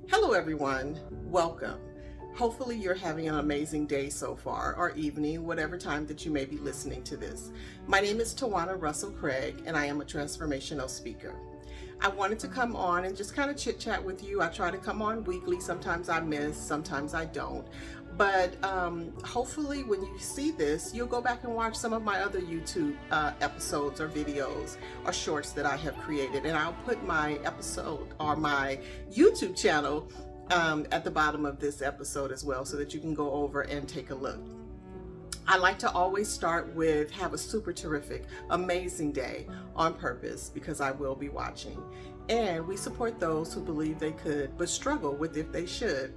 Hello everyone, welcome. Hopefully you're having an amazing day so far, or evening, whatever time that you may be listening to this. My name is Tawana Russell Craig and I am a transformational speaker. I wanted to come on and just kind of chit chat with you. I try to come on weekly, sometimes I miss, sometimes I don't. But hopefully when you see this, you'll go back and watch some of my other YouTube episodes or videos or shorts that I have created. And I'll put my episode or my YouTube channel at the bottom of this episode as well, so that you can go over and take a look. I like to always start with have a super terrific, amazing day on purpose, because I will be watching. And we support those who believe they could but struggle with if they should.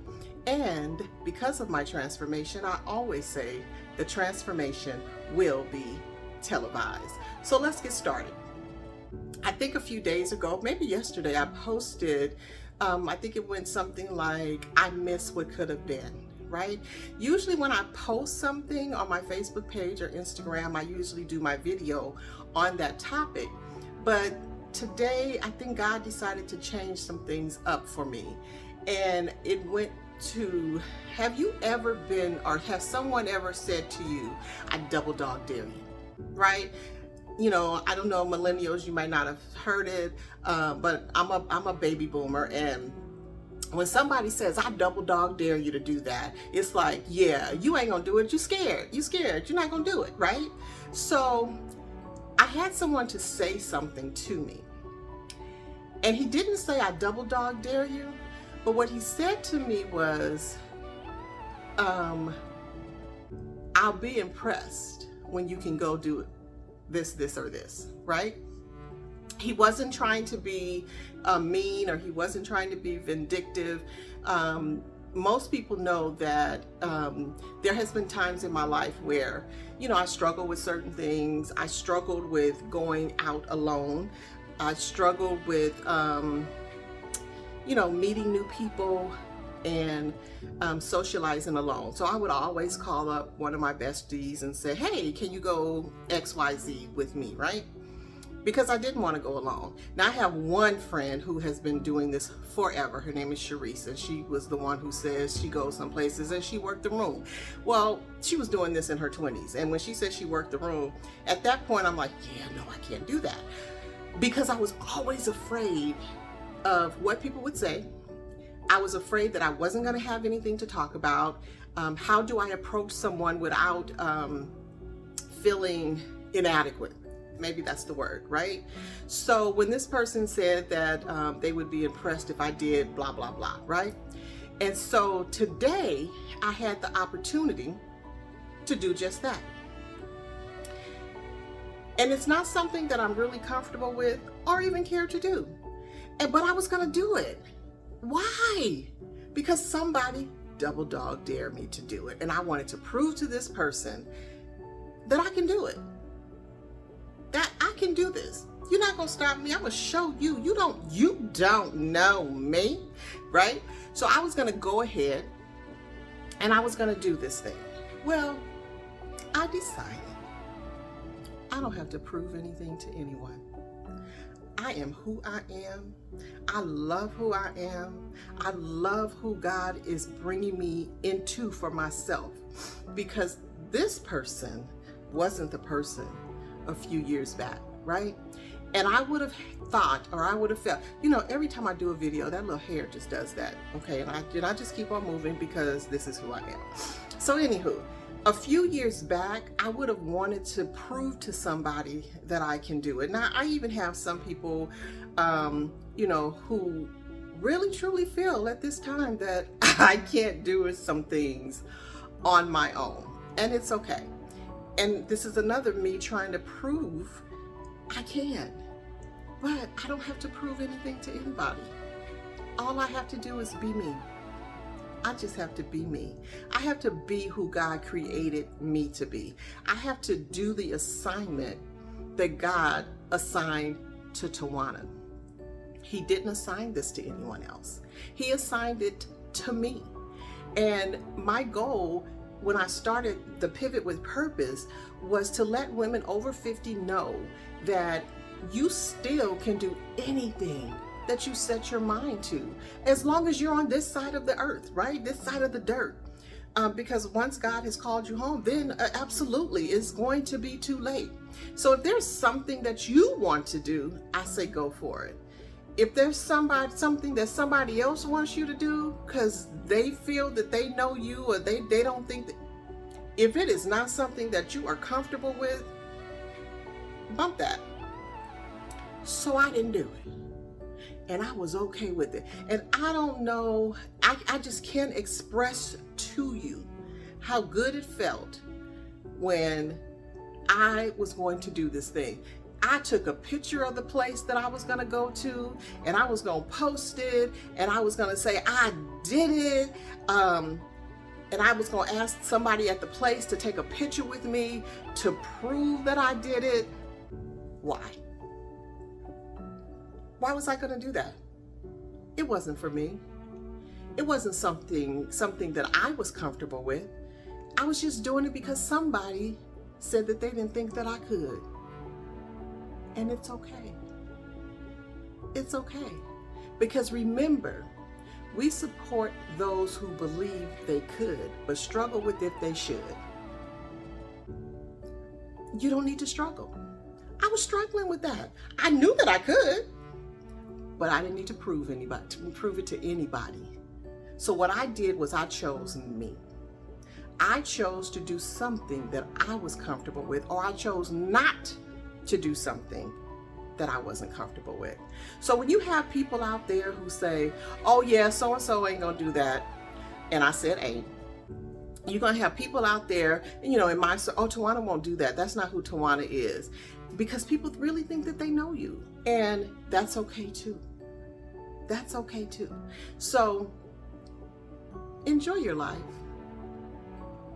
And because of my transformation, I always say the transformation will be televised. So let's get started. I think a few days ago, maybe yesterday, I posted, I think it went something like, I miss what could have been. Right? Usually when I post something on my Facebook page or Instagram, I usually do my video on that topic. But today, I think God decided to change some things up for me. And it went to, have you ever been, or have someone ever said to you, I double dog dare you, right? You know, I don't know, millennials, you might not have heard it, but I'm a baby boomer, and when somebody says, I double dog dare you to do that, it's like, yeah, you ain't gonna do it. You scared. You're not gonna do it, right? So I had someone to say something to me. And he didn't say, I double dog dare you. But what he said to me was, I'll be impressed when you can go do this, or this, right? He wasn't trying to be mean, or he wasn't trying to be vindictive. Most people know that there has been times in my life where, you know, I struggled with certain things. I struggled with going out alone. I struggled with, you know, meeting new people and socializing alone. So I would always call up one of my besties and say, hey, can you go XYZ with me, right? Because I didn't want to go alone. Now I have one friend who has been doing this forever. Her name is Sharice, and she was the one who says she goes some places and she worked the room. Well, she was doing this in her 20s. And when she said she worked the room, at that point I'm like, yeah, no, I can't do that. Because I was always afraid of what people would say. I was afraid that I wasn't going to have anything to talk about. How do I approach someone without feeling inadequate? Maybe that's the word, right? So when this person said that they would be impressed if I did blah, blah, blah, right? And so today I had the opportunity to do just that. And it's not something that I'm really comfortable with or even care to do. But I was gonna do it. Why? Because somebody double dog dared me to do it. And I wanted to prove to this person that I can do it. That I can do this. You're not gonna stop me. I'm gonna show you. You don't know me, right? So I was gonna go ahead and I was gonna do this thing. Well, I decided I don't have to prove anything to anyone. I am who I am. I love who I am. I love who God is bringing me into for myself, because this person wasn't the person a few years back, right? And I would have thought, or I would have felt, you know, every time I do a video, that little hair just does that, okay? And I just keep on moving because this is who I am. So anywho, a few years back, I would have wanted to prove to somebody that I can do it. Now, I even have some people, you know, who really truly feel at this time that I can't do some things on my own, and it's okay. And this is another me trying to prove I can. But I don't have to prove anything to anybody. All I have to do is be me. I just have to be me. I have to be who God created me to be. I have to do the assignment that God assigned to Tawana. He didn't assign this to anyone else. He assigned it to me. And my goal when I started the Pivot with Purpose was to let women over 50 know that you still can do anything that you set your mind to, as long as you're on this side of the earth, right? This side of the dirt. Because once God has called you home, then absolutely it's going to be too late. So if there's something that you want to do, I say go for it. If there's something that somebody else wants you to do because they feel that they know you, or they don't think that, if it is not something that you are comfortable with, bump that. So I didn't do it. And I was okay with it. And I don't know, I just can't express to you how good it felt when I was going to do this thing. I took a picture of the place that I was going to go to, and I was going to post it, and I was going to say I did it, and I was going to ask somebody at the place to take a picture with me to prove that I did it. Why? Why was I going to do that? It wasn't for me. It wasn't something that I was comfortable with. I was just doing it because somebody said that they didn't think that I could. And it's okay. It's okay. Because remember, we support those who believe they could, but struggle with if they should. You don't need to struggle. I was struggling with that. I knew that I could, but I didn't need to prove it to anybody. So what I did was I chose me. I chose to do something that I was comfortable with, or I chose not to do something that I wasn't comfortable with. So when you have people out there who say, oh yeah, so-and-so ain't gonna do that, and I said ain't, you're gonna have people out there, in my, oh, Tawana won't do that. That's not who Tawana is. Because people really think that they know you. And that's okay too. That's okay too. So enjoy your life.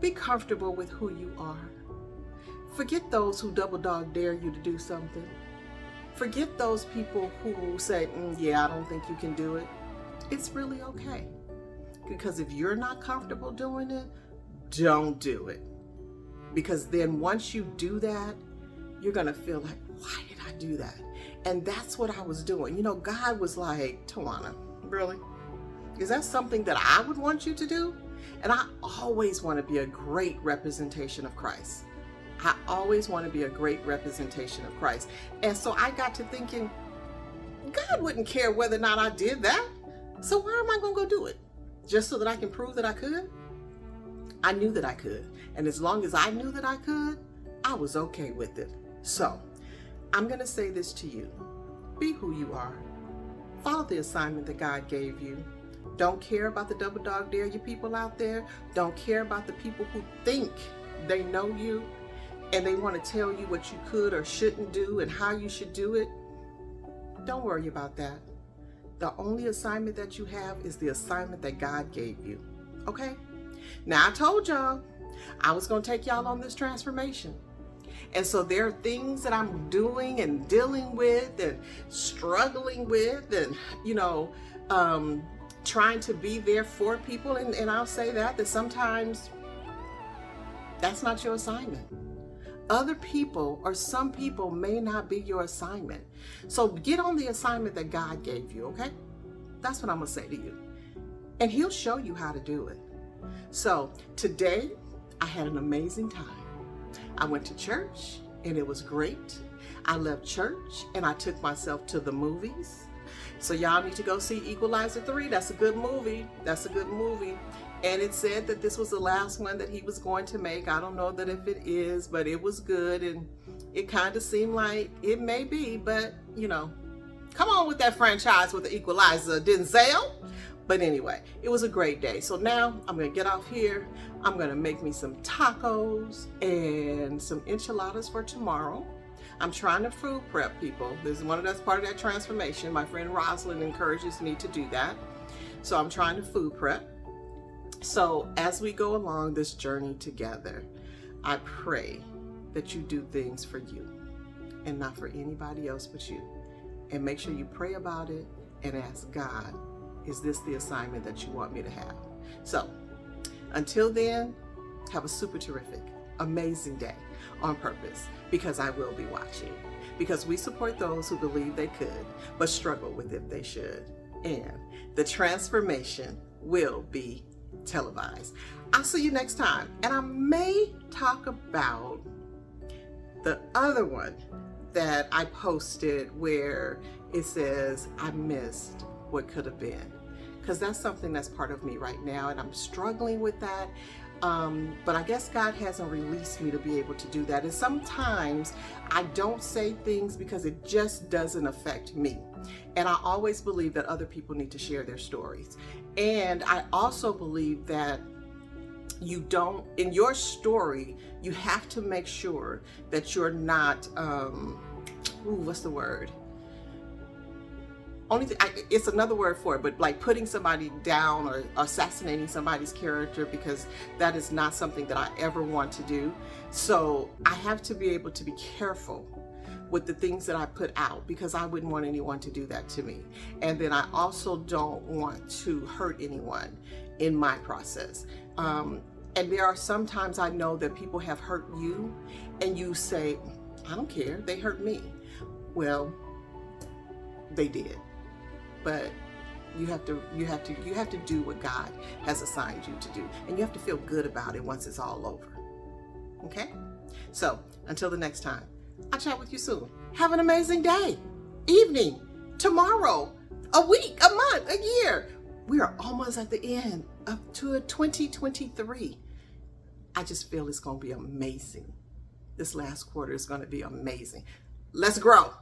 Be comfortable with who you are. Forget those who double dog dare you to do something. Forget those people who say, yeah, I don't think you can do it. It's really okay. Because if you're not comfortable doing it, don't do it. Because then once you do that, you're going to feel like, why did I do that? And that's what I was doing. God was like, Tawana, really? Is that something that I would want you to do? And I always want to be a great representation of Christ. I always want to be a great representation of Christ. And so I got to thinking, God wouldn't care whether or not I did that. So why am I going to go do it? Just so that I can prove that I could? I knew that I could. And as long as I knew that I could, I was okay with it. So I'm going to say this to you. Be who you are. Follow the assignment that God gave you. Don't care about the double dog dare you people out there. Don't care about the people who think they know you and they want to tell you what you could or shouldn't do and how you should do it. Don't worry about that. The only assignment that you have is the assignment that God gave you. Okay? Now, I told y'all I was going to take y'all on this transformation. And so there are things that I'm doing and dealing with and struggling with and, trying to be there for people. And I'll say that sometimes that's not your assignment. Other people or some people may not be your assignment. So get on the assignment that God gave you, okay? That's what I'm going to say to you. And He'll show you how to do it. So today, I had an amazing time. I went to church and it was great. I left church and I took myself to the movies. So y'all need to go see Equalizer 3. That's a good movie. That's a good movie. And it said that this was the last one that he was going to make. I don't know that if it is, but it was good. And it kind of seemed like it may be, but come on with that franchise with the Equalizer, Denzel. But anyway, it was a great day. So now I'm going to get off here. I'm going to make me some tacos and some enchiladas for tomorrow. I'm trying to food prep, people. This is that's part of that transformation. My friend Rosalind encourages me to do that. So I'm trying to food prep. So as we go along this journey together, I pray that you do things for you and not for anybody else but you. And make sure you pray about it and ask God, is this the assignment that you want me to have? So until then, have a super terrific, amazing day on purpose, because I will be watching. Because we support those who believe they could, but struggle with if they should. And the transformation will be televised. I'll see you next time. And I may talk about the other one that I posted where it says, I missed what could have been. Because that's something that's part of me right now, and I'm struggling with that. But I guess God hasn't released me to be able to do that. And sometimes I don't say things because it just doesn't affect me. And I always believe that other people need to share their stories. And I also believe that you don't, in your story, you have to make sure that you're not, what's the word? It's another word for it, but like putting somebody down or assassinating somebody's character, because that is not something that I ever want to do. So I have to be able to be careful with the things that I put out, because I wouldn't want anyone to do that to me. And then I also don't want to hurt anyone in my process. And there are sometimes I know that people have hurt you and you say, I don't care, they hurt me. Well, they did. But you have to do what God has assigned you to do, and you have to feel good about it once it's all over. Okay? So until the next time, I'll chat with you soon. Have an amazing day, evening, tomorrow, a week, a month, a year. We are almost at the end of 2023. I just feel it's going to be amazing. This last quarter is going to be amazing. Let's grow.